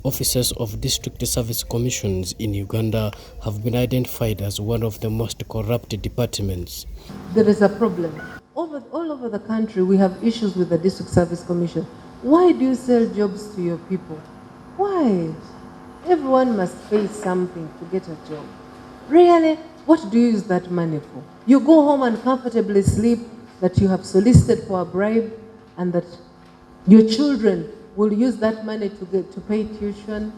Officers of district service commissions in Uganda have been identified as one of the most corrupt departments. There is a problem. All over the country, we have issues with the district service commission. Why do you sell jobs to your people? Why? Everyone must pay something to get a job. Really? What do you use that money for? You go home and comfortably sleep that you have solicited for a bribe and that your children will use that money to pay tuition.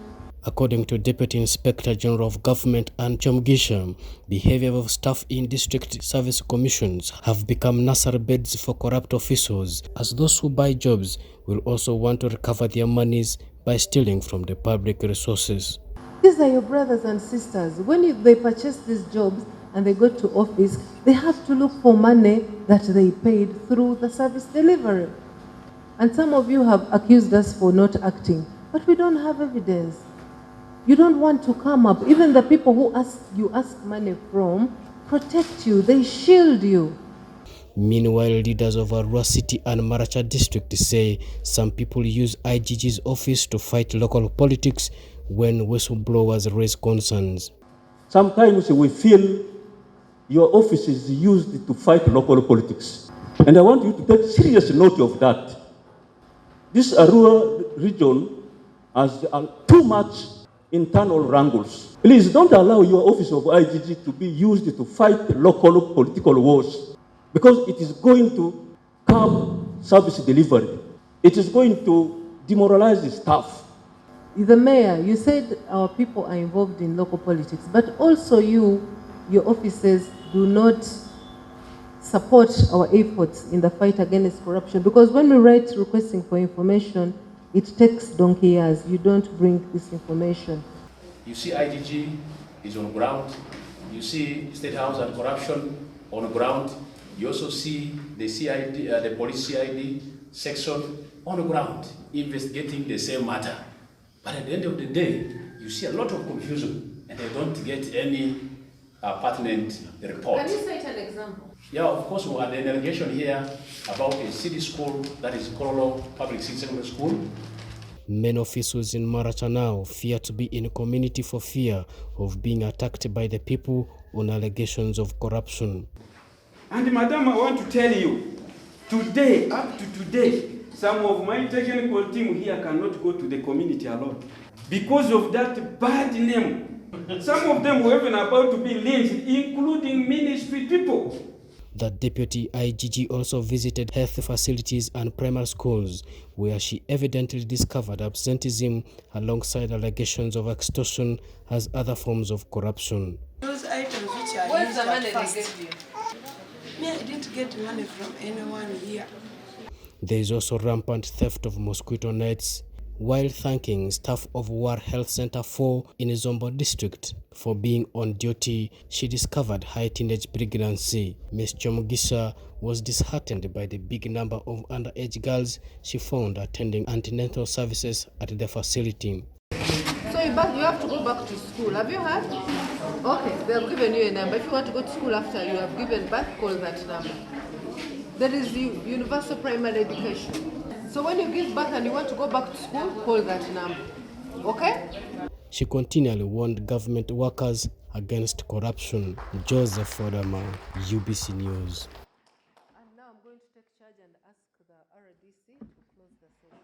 According to Deputy Inspector General of Government and Kyomugisha, behavior of staff in district service commissions have become nursery beds for corrupt officials, as those who buy jobs will also want to recover their monies by stealing from the public resources. These are your brothers and sisters. When they purchase these jobs and they go to office, they have to look for money that they paid through the service delivery. And some of you have accused us for not acting, but we don't have evidence. You don't want to come up. Even the people who you ask money from protect you. They shield you. Meanwhile, leaders of Arua City and Maracha district say some people use IGG's office to fight local politics when whistleblowers raise concerns. Sometimes we feel your office is used to fight local politics. And I want you to take serious note of that. This Arua region has too much internal wrangles. Please don't allow your office of IGG to be used to fight local political wars, because it is going to curb service delivery. It is going to demoralize the staff. The mayor, you said our people are involved in local politics, but also your offices do not support our efforts in the fight against corruption, because when we write requesting for information, it takes donkey years. You don't bring this information. You see IGG is on ground. You see State House and corruption on ground. You also see the CID, the police CID section on the ground investigating the same matter. But at the end of the day, you see a lot of confusion and they don't get any pertinent report. Can you cite an example? Yeah, of course, we had an allegation here about a city school, that is Kololo Public City Secondary School. Many officials in Maracha now fear to be in a community for fear of being attacked by the people on allegations of corruption. And madam, I want to tell you, today, up to today, some of my technical team here cannot go to the community alone because of that bad name. Some of them were even about to be lynched, including ministry people. The deputy IGG also visited health facilities and primary schools, where she evidently discovered absenteeism alongside allegations of extortion as other forms of corruption. Those items which are Where's used the money at they first. gave you? Me, I didn't get money from anyone here. There is also rampant theft of mosquito nets, while thanking staff of War Health Center 4 in Zombo district for being on duty. She discovered high teenage pregnancy. Ms. Kyomugisha was disheartened by the big number of underage girls she found attending antenatal services at the facility. So you have to go back to school. Have you heard? Okay, they have given you a number. If you want to go to school after you have given birth, call that number. That is the universal primary education. So when you give birth and you want to go back to school, call that number. Okay? She continually warned government workers against corruption. Joseph Fodama, UBC News.